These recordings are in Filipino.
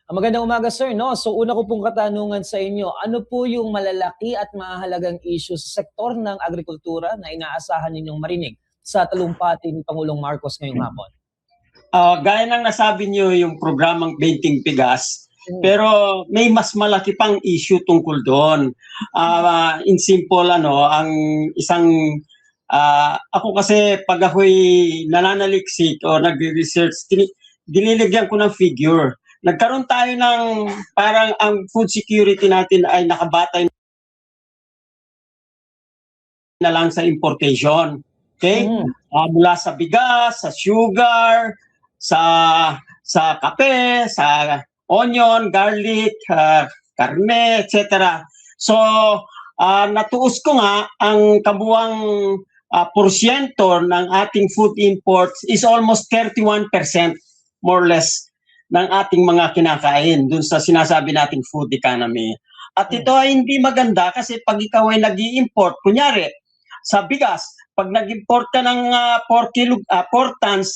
Magandang umaga sir 'no. So una ko pong katanungan sa inyo, ano po yung malalaki at mahalagang issue sa sektor ng agrikultura na inaasahan ninyong marinig sa talumpati ni Pangulong Marcos ngayong hapon? Gaya ng nasabi niyo yung programang Benteng Bigas, Hmm. pero may mas malaki pang issue tungkol doon. In simple ang isang ako kasi pag ako'y nananaliksik o nagre-research, diniligyan ko ng figure. Nagkaroon tayo ng parang ang food security natin ay nakabatay na lang sa importation. Okay? Mula sa bigas, sa sugar, sa kape, sa onion, garlic, karne, etc. So, natuos ko nga ang kabuang porsyento ng ating food imports is almost 31%, more or less, ng ating mga kinakain dun sa sinasabi nating food economy. At ito ay hindi maganda kasi pag ikaw ay nag-i-import, kunyari, sa bigas, pag nag-import ka ng 4 tons,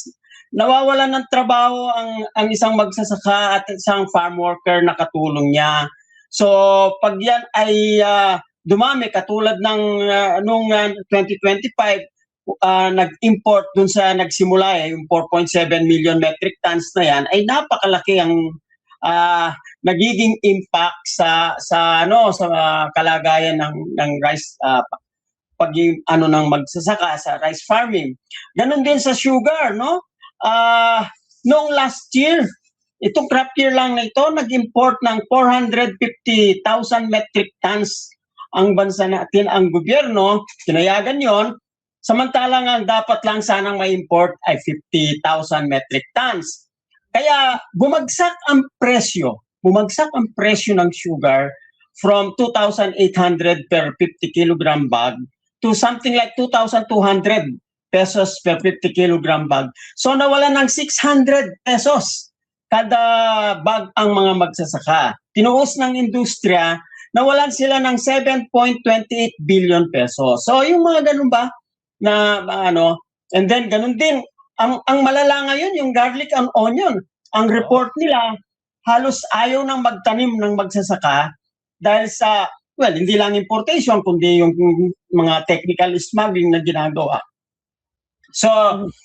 nawawalan ng trabaho ang isang magsasaka at isang farm worker na katulong niya. So, pag yan ay dumami, katulad ng noong 2025, nag-import dun sa nagsimula yung 4.7 million metric tons na yan, ay napakalaki ang nagiging impact sa kalagayan ng rice ng magsasaka sa rice farming. Ganon din sa sugar, no? Noong last year, itong crop year lang na ito, nag-import ng 450,000 metric tons ang bansa natin, ang gobyerno, tinayagan yon. Samantalang ang dapat lang sanang ma-import ay 50,000 metric tons. Kaya bumagsak ang presyo ng sugar from 2,800 per 50 kilogram bag to something like 2,200 pesos per 50 kilogram bag. So nawala ng 600 pesos kada bag ang mga magsasaka. Tinuos ng industriya, nawalan sila ng 7.28 billion pesos. So yung mga ganun ba na and then ganun din ang malala ngayon yung garlic and onion. Ang report nila, halos ayaw nang magtanim ng magsasaka dahil sa hindi lang importation, kundi yung mga technical smuggling na ginagawa. So,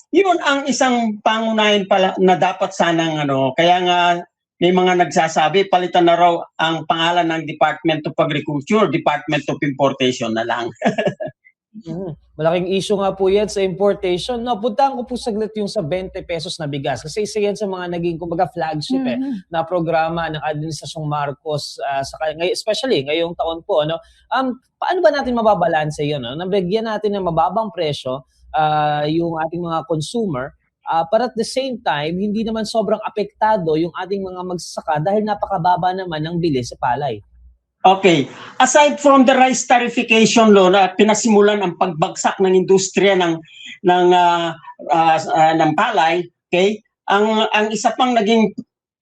yun ang isang pangunahin pala na dapat sanang kaya nga may mga nagsasabi, palitan na raw ang pangalan ng Department of Agriculture, Department of Importation na lang. Malaking issue nga po yan sa importation. No, puntahan ko po saglit yung sa 20 pesos na bigas. Kasi isa yan sa mga naging kumbaga flagship na programa ng Administrasyong Marcos, especially ngayong taon po. Paano ba natin mababalanse yun? Nabigyan natin ng mababang presyo yung ating mga consumer, but at the same time, hindi naman sobrang apektado yung ating mga magsasaka dahil napakababa naman ng bili sa palay. Okay. Aside from the rice tarification law na pinasimulan ang pagbagsak ng industriya ng palay, okay? Ang isa pang naging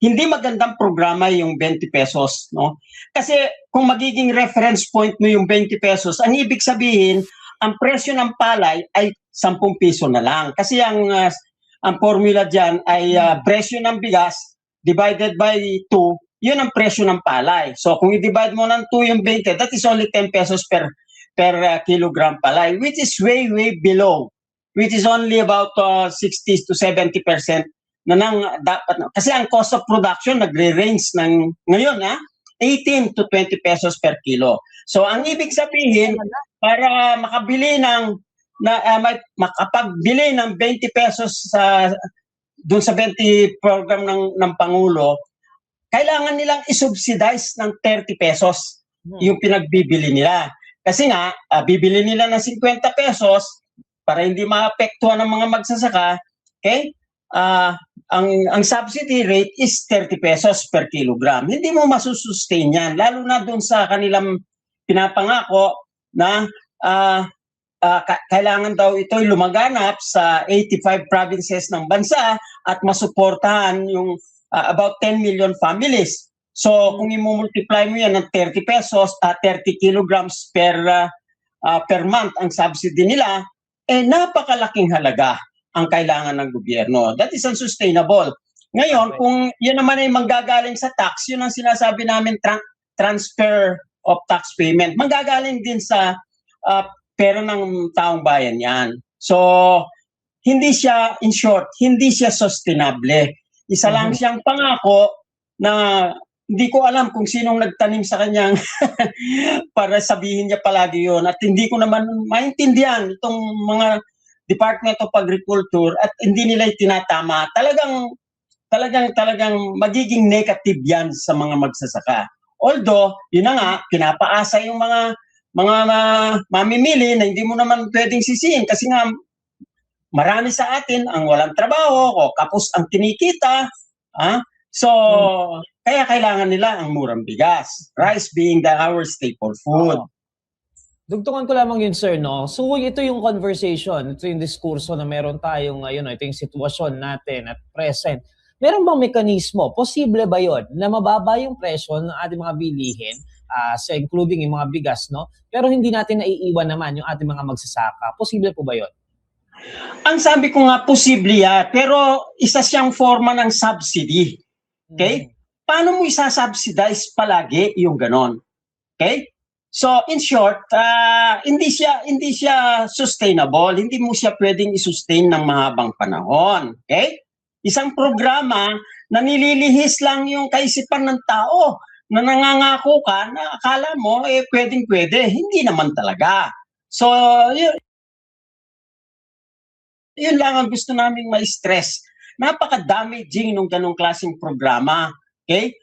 hindi magandang programa yung 20 pesos, no? Kasi kung magiging reference point mo yung 20 pesos, ang ibig sabihin, ang presyo ng palay ay 10 piso na lang. Kasi ang formula diyan ay presyo ng bigas divided by 2, yun ang presyo ng palay. So kung i-divide mo ng 2 yung 20, that is only 10 pesos per kilogram palay, which is way below, which is only about 60 to 70% na nang dapat. Kasi ang cost of production nagre-range ng ngayon 18 to 20 pesos per kilo. So ang ibig sabihin, para makapagbili ng 20 pesos doon sa 20 program ng Pangulo, kailangan nilang isubsidize ng 30 pesos yung pinagbibili nila. Kasi nga, bibili nila ng 50 pesos para hindi maapektuhan ng mga magsasaka, okay? Ang subsidy rate is 30 pesos per kilogram. Hindi mo masusustain yan, lalo na doon sa kanilang pinapangako na kailangan daw ito'y lumaganap sa 85 provinces ng bansa at masuportahan yung about 10 million families. So kung i-multiply mo yan ng 30 pesos, 30 kilograms per month ang subsidy nila, napakalaking halaga ang kailangan ng gobyerno. That is unsustainable. Ngayon, kung yun naman ay manggagaling sa tax, yun ang sinasabi namin transfer of tax payment. Manggagaling din sa pera ng taong bayan yan. So, hindi siya, in short, hindi siya sustainable. Isa lang siyang pangako na hindi ko alam kung sinong nagtanim sa kanyang para sabihin niya palagi yun. At hindi ko naman maintindihan itong mga Department of Agriculture at hindi nila tinatama. Talagang magiging negative yan sa mga magsasaka. Although, yun na nga, pinapaasa yung mga mamimili na hindi mo naman pwedeng sisihin kasi nga marami sa atin ang walang trabaho o kapos ang kinikita. So, kaya kailangan nila ang murang bigas. Rice being our staple food. Dugtungan ko lamang yun, sir, no? So, ito yung conversation, ito yung diskurso na meron tayo ngayon, ito yung sitwasyon natin at present. Meron bang mekanismo? Posible ba yun na mababa yung presyo ng ating mga bilihin, including yung mga bigas, no? Pero hindi natin naiiwan naman yung ating mga magsasaka. Posible po ba yun? Ang sabi ko nga, posible yan. Pero isa siyang forma ng subsidy. Okay? Paano mo isasubsidize palagi yung ganon? Okay? So, in short, hindi siya sustainable. Hindi mo siya pwedeng i-sustain ng mahabang panahon. Okay? Isang programa na nililihis lang yung kaisipan ng tao na nangangako ka na akala mo, pwedeng-pwede. Hindi naman talaga. So, yun lang ang gusto naming ma-stress. Napaka-damaging nung ganong klaseng programa. Okay?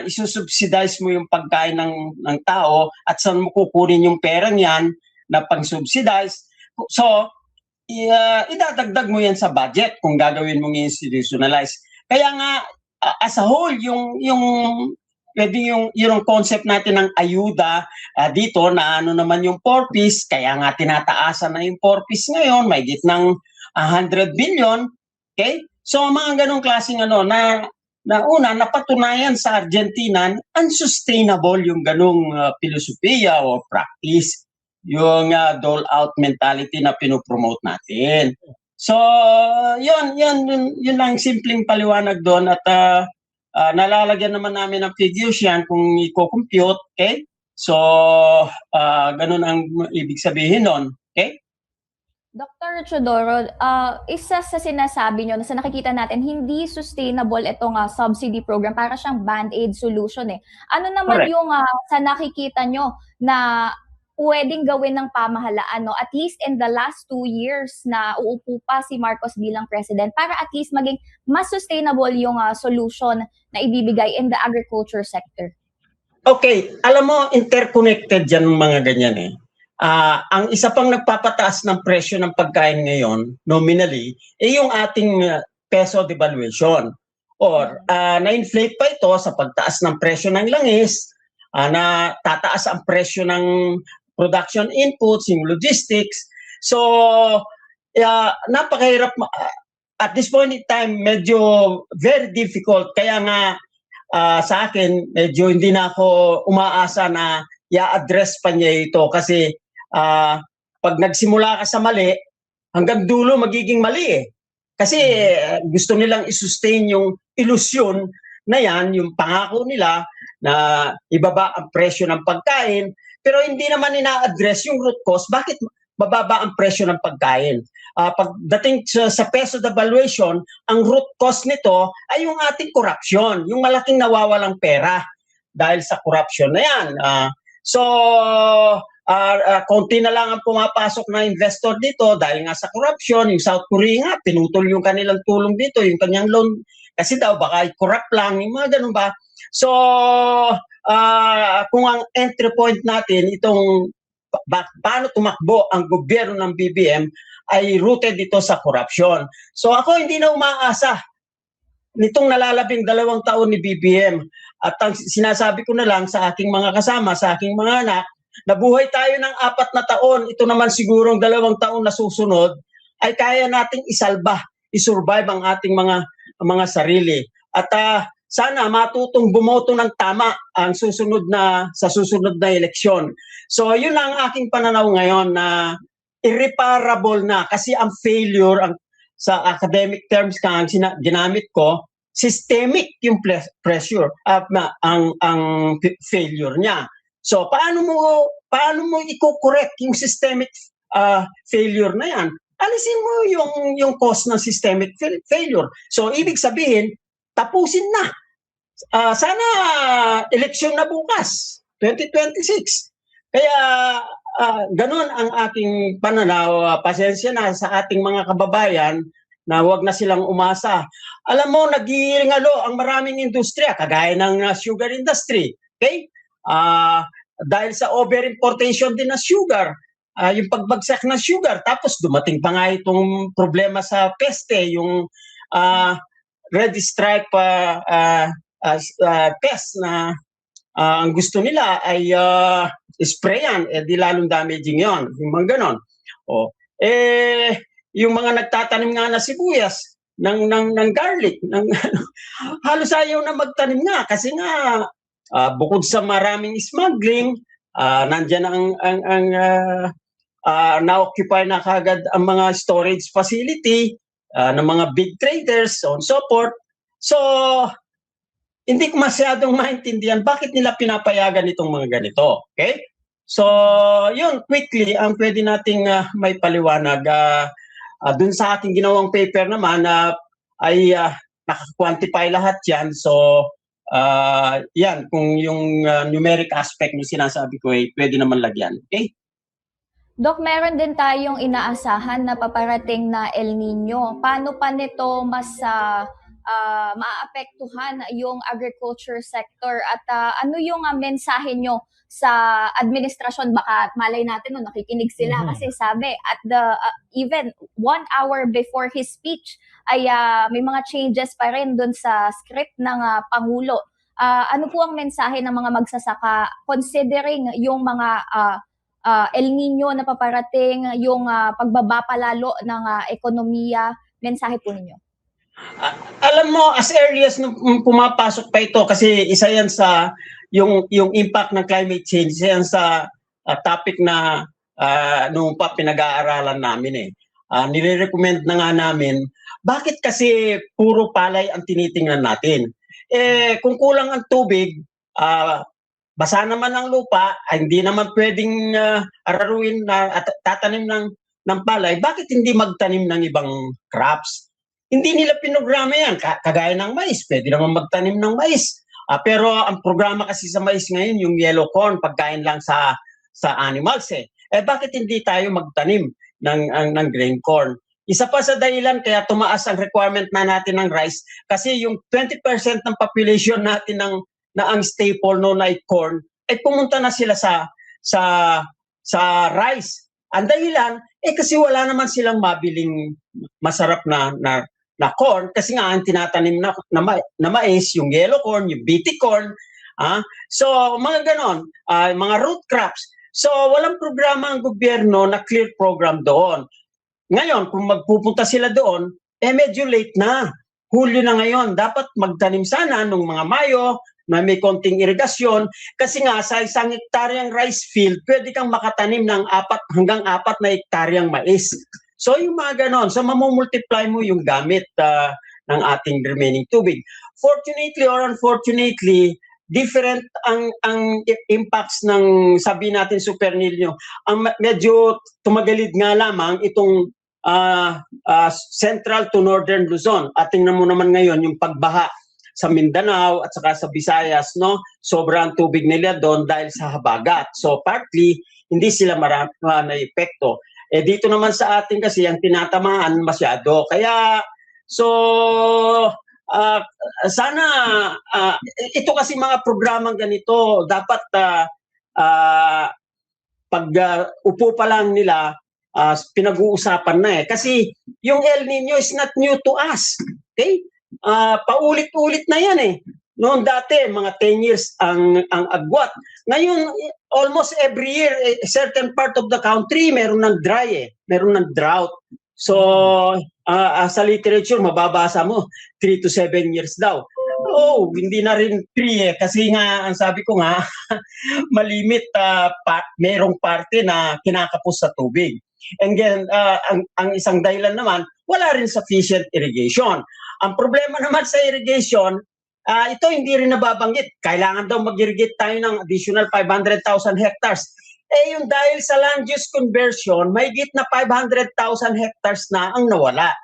Isusubsidize mo yung pagkain ng tao at saan mo kukunin yung pera niyan na pang-subsidize. So, idadagdag mo yan sa budget kung gagawin mong institutionalize. Kaya nga, as a whole, yung concept natin ng ayuda dito na ano naman yung 4Ps, kaya nga tinataasan na yung 4Ps ngayon, may ng 100 billion. Okay? So, mga ganong klaseng na una, napatunayan sa Argentina, unsustainable yung ganong filosofiya o practice, yung dole-out mentality na pinopromote natin. So, yun lang simpleng paliwanag doon at nalalagyan naman namin ng figures yan kung i-compute, okay? So, ganun ang ibig sabihin nun, okay? Dr. Chodoro, isa sa sinasabi nyo, sa nakikita natin, hindi sustainable itong subsidy program, para siyang band-aid solution eh. Ano naman Correct. yung sa nakikita nyo na pwedeng gawin ng pamahalaan, no? At least in the last 2 years na uupo pa si Marcos bilang president, para at least maging mas sustainable yung solution na ibibigay in the agriculture sector? Okay, alam mo, interconnected yan mga ganyan eh. Ang isa pang nagpapataas ng presyo ng pagkain ngayon, nominally, yung ating peso devaluation. Or na-inflate pa ito sa pagtaas ng presyo ng langis, na tataas ang presyo ng production inputs, yung logistics. So, napakahirap. At this point in time, medyo very difficult. Kaya nga, sa akin, medyo hindi na ako umaasa na i-address pa niya ito kasi pag nagsimula ka sa mali, hanggang dulo magiging mali eh. Kasi gusto nilang i-sustain yung ilusyon na yan, yung pangako nila na ibaba ang presyo ng pagkain, pero hindi naman ina-address yung root cause, bakit bababa ang presyo ng pagkain. Pagdating sa peso devaluation, ang root cause nito ay yung ating corruption, yung malaking nawawalang pera dahil sa corruption na yan. Konti na lang ang pumapasok na investor dito dahil nga sa corruption. Yung South Korea nga, pinutol yung kanilang tulong dito, yung kanyang loan, kasi daw baka corrupt lang, yung mga ganun ba. So, kung ang entry point natin, itong paano tumakbo ang gobyerno ng BBM ay rooted dito sa corruption. So ako hindi na umaasa nitong nalalabing 2 taon ni BBM. At ang sinasabi ko na lang sa aking mga kasama, sa aking mga anak, nabuhay tayo ng 4 na taon, ito naman sigurong 2 taon na susunod, ay kaya nating isurvive ang ating mga sarili. At sana matutong bumoto ng tama sa susunod na eleksyon. So yun lang ang aking pananaw ngayon na irreparable na kasi ang failure sa academic terms ang ginamit ko, systemic yung pressure ang failure niya. So paano mo i-correct yung systemic failure na yan? Alisin mo yung cause ng systemic failure. So ibig sabihin, tapusin na. Sana eleksyon na bukas, 2026. Kaya ganun ang aking pananaw. Pasensya na sa ating mga kababayan na wag na silang umasa. Alam mo, naghiringalo ang maraming industriya, kagaya ng sugar industry. Okay? Dahil sa over-importation din ng sugar, yung pagbagsak ng sugar, tapos dumating pa nga itong problema sa peste, yung red stripe pest na ang gusto nila ay sprayan, di lalong damaging yon, yung mga ganon. Yung mga nagtatanim nga na sibuyas, ng garlic, halos ayaw na magtanim nga kasi nga bukod sa maraming smuggling, nandiyan ang na-occupy na kagad ang mga storage facility ng mga big traders, so on so forth. So, hindi ko masyadong maintindihan bakit nila pinapayagan itong mga ganito. Okay? So, yun, quickly, ang pwede nating may paliwanag. Dun sa aking ginawang paper naman, ay naka-quantify lahat yan. So, yan, kung yung numeric aspect na sinasabi ko, pwede naman lagyan. Okay? Doc, meron din tayong inaasahan na paparating na El Nino. Paano pa nito mas maapektuhan yung agriculture sector at ano yung mensahe nyo sa administrasyon? Baka malay natin no, nakikinig sila kasi sabi at even 1 hour before his speech ay may mga changes pa rin dun sa script ng Pangulo. Ano po ang mensahe ng mga magsasaka considering yung mga El Nino na paparating, yung pagbaba palalo ng ekonomiya? Mensahe po ninyo. Alam mo, as early as nung pumapasok pa ito, kasi isa yan sa yung impact ng climate change, isa yan sa topic na nung pa pinag-aaralan namin nire-recommend na nga namin, bakit kasi puro palay ang tinitingnan natin? Kung kulang ang tubig, basa naman ang lupa, hindi naman pwedeng araruin at tatanim ng palay, bakit hindi magtanim ng ibang crops? Hindi nila pinograma yan. Kagaya ng mais, pwede naman magtanim ng mais. Pero ang programa kasi sa mais ngayon, yung yellow corn, pagkain lang sa animals bakit hindi tayo magtanim ng grain corn? Isa pa sa dahilan kaya tumaas ang requirement na natin ng rice kasi yung 20% ng population natin na ang staple noon ay corn, ay pumunta na sila sa rice. Ang dahilan, kasi wala naman silang mabiling masarap na corn kasi nga ang tinatanim na mais, yung yellow corn, yung BT corn. So, mga ganon, mga root crops. So, walang programa ang gobyerno na clear program doon. Ngayon, kung magpupunta sila doon, medyo late na. Hulyo na ngayon. Dapat magtanim sana nung mga Mayo, na may konting irigasyon. Kasi nga, sa isang hektaryang rice field, pwede kang makatanim ng 4 hanggang 4 na hektaryang mais. So yung mga ganon, so mamumultiply mo yung gamit ng ating remaining tubig. Fortunately or unfortunately, different ang impacts ng sabi natin Super Nino. Ang medyo tumagalid nga lamang itong central to northern Luzon. At tingnan mo naman ngayon yung pagbaha sa Mindanao at saka sa Visayas, no? Sobrang tubig nila doon dahil sa habagat. So partly, hindi sila marami na epekto. Dito naman sa atin kasi ang tinatamaan masyado. Kaya, so, sana, ito kasi mga programang ganito, dapat pag upo pa lang nila, pinag-uusapan na Kasi yung El Nino is not new to us. Okay? Paulit-ulit na yan Noon dati, mga 10 years ang agwat. Ngayon, almost every year, a certain part of the country, meron ng dry meron ng drought. So, sa literature, mababasa mo, 3 to 7 years daw. Hindi na rin 3 kasi nga, ang sabi ko nga, malimit, merong parte na kinakapos sa tubig. And then, ang isang dahilan naman, wala rin sufficient irrigation. Ang problema naman sa irrigation, ito hindi rin nababanggit. Kailangan daw mag-irrigate tayo ng additional 500,000 hectares. Eh yung dahil sa land use conversion, mahigit na 500,000 hectares na ang nawala.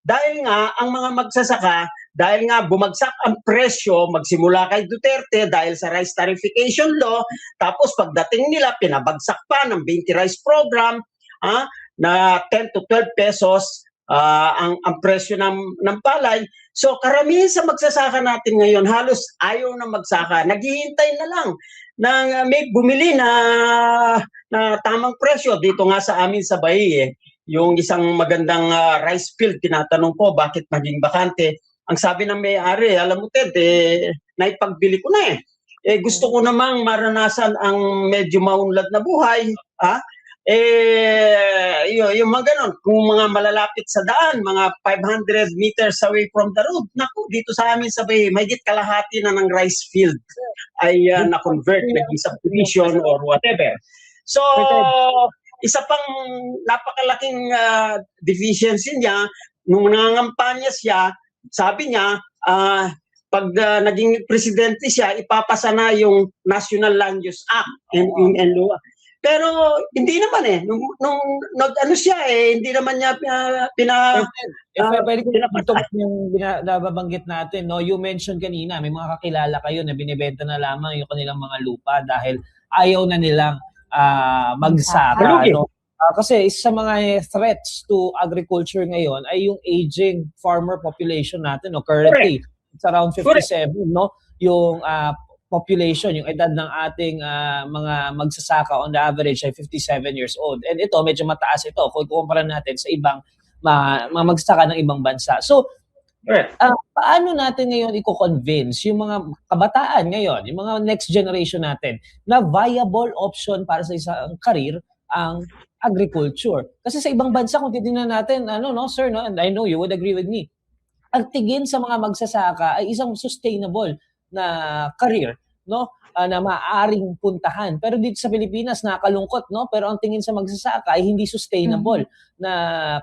Dahil nga, ang mga magsasaka, dahil nga bumagsak ang presyo, magsimula kay Duterte dahil sa rice tarification law, tapos pagdating nila, pinabagsak pa ng 20 rice program, na 10 to 12 pesos ang presyo ng palay. So karamihan sa magsasaka natin ngayon, halos ayaw na magsaka. Naghihintay na lang ng may bumili na tamang presyo. Dito nga sa amin sa Bayi, yung isang magandang rice field, tinatanong ko bakit naging bakante. Ang sabi ng may-ari, alam mo Ted, naipagbili ko na gusto ko namang maranasan ang medyo maunlad na buhay. Yung mga ganon, kung mga malalapit sa daan, mga 500 meters away from the road, naku, dito sa amin sa Bayi, mahigit kalahati na ng rice field ay na-convert, naging subdivision or whatever. So, isa pang napakalaking deficiency niya, nung nangangampanya siya, sabi niya, pag naging presidente siya, ipapasa na yung National Land Use Act and law. Pero hindi naman nung nag-ano siya hindi naman niya pwede ko yung nababanggit natin, no? You mentioned kanina, may mga kakilala kayo na binibenta na lamang yung kanilang mga lupa dahil ayaw na nilang magsaka, no? Kasi isa sa mga threats to agriculture ngayon ay yung aging farmer population natin, no? Currently, it's around 57, no? Yung population, yung edad ng ating mga magsasaka on the average ay 57 years old. And ito, medyo mataas ito kung kumpara natin sa ibang mga magsasaka ng ibang bansa. So, paano natin ngayon i-convince yung mga kabataan ngayon, yung mga next generation natin, na viable option para sa isang career ang agriculture? Kasi sa ibang bansa, kung titingnan natin, sir, no, and I know you would agree with me, ang tingin sa mga magsasaka ay isang sustainable na career, no, na maaaring puntahan. Pero dito sa Pilipinas, nakakalungkot, no? Pero ang tingin sa magsasaka ay hindi sustainable na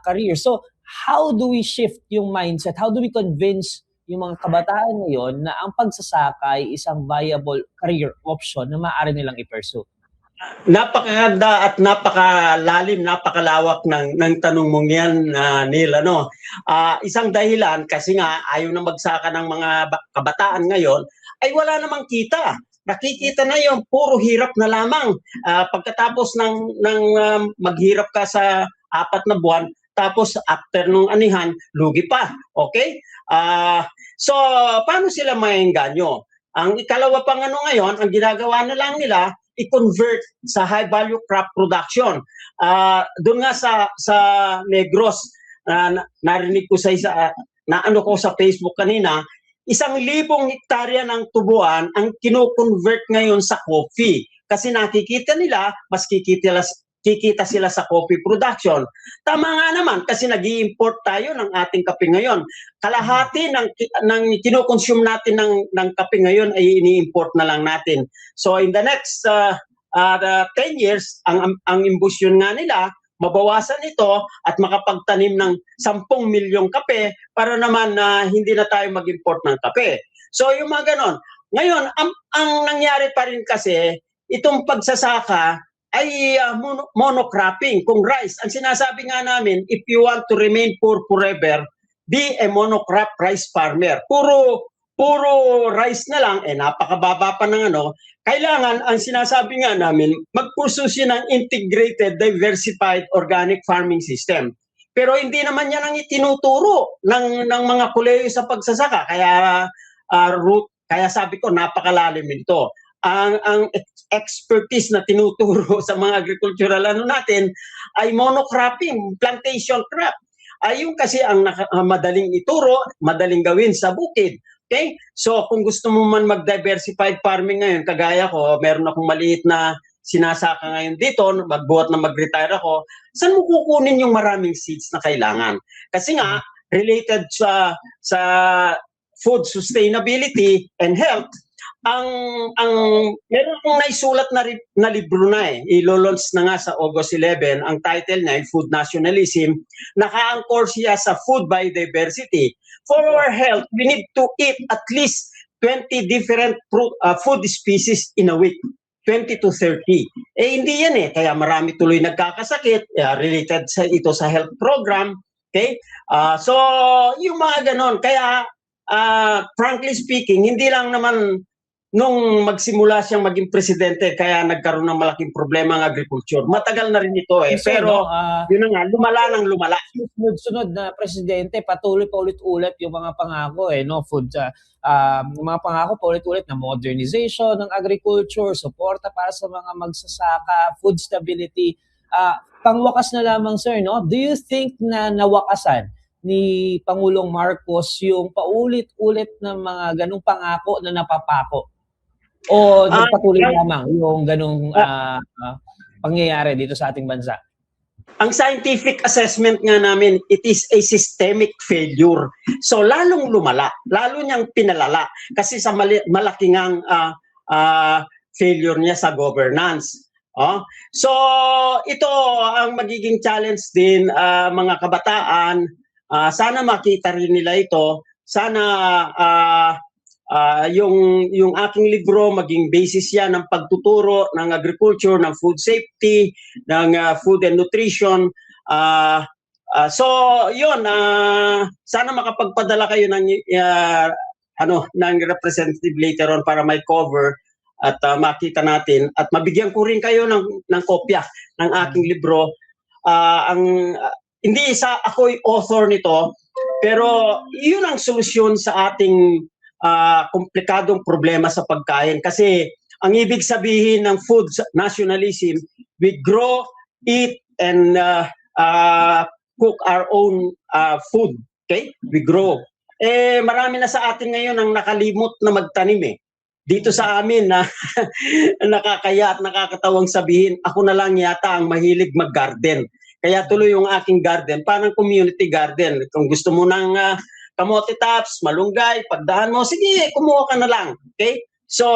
career. So, how do we shift yung mindset? How do we convince yung mga kabataan ngayon na ang pagsasaka ay isang viable career option na maaari nilang i-pursue? Napakaganda at napakalalim, napakalawak ng tanong mong yan, Neil. Isang dahilan kasi nga ayaw na magsaka ng mga kabataan ngayon ay wala namang kita. Nakikita na yung puro hirap na lamang. Pagkatapos ng maghirap ka sa 4 na buwan, tapos after nung anihan, lugi pa. Okay? So, paano sila maengganyo? Ang ikalawa pang ngayon, ang ginagawa na lang nila, i-convert sa high value crop production. Doon nga sa Negros, narinig ko sa ko sa Facebook kanina, 1,000 hektarya ng tubuan ang kino-convert ngayon sa coffee. Kasi nakikita nila, mas kikita sila sa coffee production. Tama nga naman kasi nag-i-import tayo ng ating kape ngayon. Kalahati ng kino-consume natin ng kape ngayon ay ini-import na lang natin. So in the next 10 years, ang imbusyon nga nila, mabawasan ito at makapagtanim ng 10 milyong kape para naman hindi na tayo mag-import ng kape. So yung mga ganon. Ngayon, ang nangyari pa rin kasi, itong pagsasaka ay monocropping. Kung rice, ang sinasabi nga namin, if you want to remain poor forever, be a monocrop rice farmer. Puro rice na lang, napakababa pa ng kailangan, ang sinasabi nga namin, mag-pursue ng integrated, diversified organic farming system. Pero hindi naman yan ang itinuturo ng mga kolehiyo sa pagsasaka. Kaya sabi ko, napakalalim ito. Ang expertise na tinuturo sa mga agricultural natin ay monocropping, plantation crop. Ayun kasi ang madaling ituro, madaling gawin sa bukid. Okay? So kung gusto mo man mag-diversified farming ngayon, kagaya ko, meron akong maliit na sinasaka ngayon dito, magbuhat na mag-retire ako, saan mo kukunin yung maraming seeds na kailangan? Kasi nga, related sa food sustainability and health, meron akong naisulat na libro na ilo-launch na nga sa August 11, ang title niya ay Food Nationalism. Naka-anchor siya sa food biodiversity. For our health, we need to eat at least 20 different food species in a week. 20 to 30. Hindi yan eh. Kaya marami tuloy nagkakasakit related ito sa health program. Okay? So, yung mga ganon. Kaya, frankly speaking, hindi lang naman nung magsimula siyang maging presidente kaya nagkaroon ng malaking problema ang agriculture. Matagal na rin ito eh. Pero, yun na nga, lumala ng lumala. Sunod na presidente, patuloy pa ulit-ulit yung mga pangako eh, no? Food, mga pangako pa ulit-ulit na modernization ng agriculture, suporta para sa mga magsasaka, food stability. Pangwakas na lamang, sir, no? Do you think na nawakasan ni Pangulong Marcos yung paulit-ulit na mga ganung pangako na napapako? O nagpatuloy lamang yung ganung pangyayari dito sa ating bansa? Ang scientific assessment nga namin, it is a systemic failure. So lalong lumala, lalo niyang pinalala kasi sa malaking ang failure niya sa governance. So ito ang magiging challenge din mga kabataan. Sana makita rin nila ito. Sana yung aking libro maging basis yan ng pagtuturo ng agriculture, ng food safety, ng food and nutrition. So yun, sana makapagpadala kayo ng representative later on para may cover at makita natin at mabigyan ko rin kayo ng kopya ng aking libro. Hindi ako'y author nito, pero yun ang solusyon sa ating komplikadong problema sa pagkain. Kasi ang ibig sabihin ng food nationalism, we grow, eat, and cook our own food. Okay? We grow. Marami na sa atin ngayon ang nakalimot na magtanim eh. Dito sa amin na nakakaya at nakakatawang sabihin, ako na lang yata ang mahilig mag-garden. Kaya tuloy yung aking garden, parang community garden. Kung gusto mo ng kamote tops, malunggay, pagdahan mo, sige, kumuha ka na lang. Okay? So,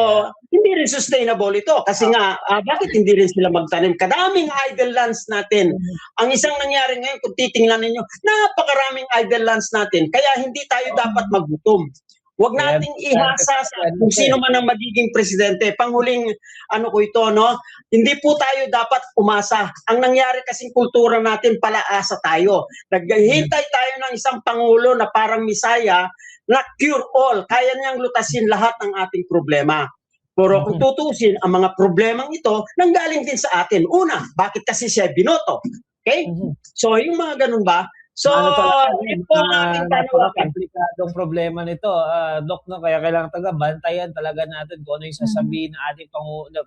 hindi rin sustainable ito. Kasi nga, bakit hindi rin sila magtanim? Kadaming idle lands natin. Ang isang nangyari ngayon, kung titingnan ninyo, napakaraming idle lands natin. Kaya hindi tayo dapat magutom. Huwag nating ihasa sa kung sino man ang magiging presidente. Panghuling ko ito, no? Hindi po tayo dapat umasa. Ang nangyari kasing kultura natin, palaasa tayo. Naghihintay tayo ng isang pangulo na parang misaya na cure all. Kaya niyang lutasin lahat ng ating problema. Pero kung tutusin, ang mga problemang ito, nanggaling din sa atin. Una, bakit kasi siya binoto? Okay? So, yung mga ganun ba? So, yun po ang ating panawagan. Komplikadong problema nito, Doc, no? Kaya kailangan bantayan talaga natin kung ano yung sasabihin ng ating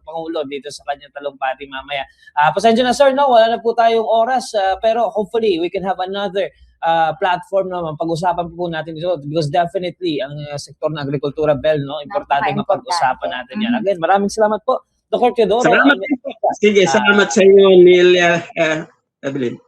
Pangulo dito sa kanyang talumpati mamaya. Pasensya na, sir, no? Wala na po tayong oras, pero hopefully we can have another platform naman. Pag-usapan po natin ito because definitely ang sektor ng agrikultura, Bel, no? Importante mapag-usapan natin yan. Again, maraming salamat po, Dr. Teodoro. Salamat. Sige, salamat sa iyo, Neil, Evelyn.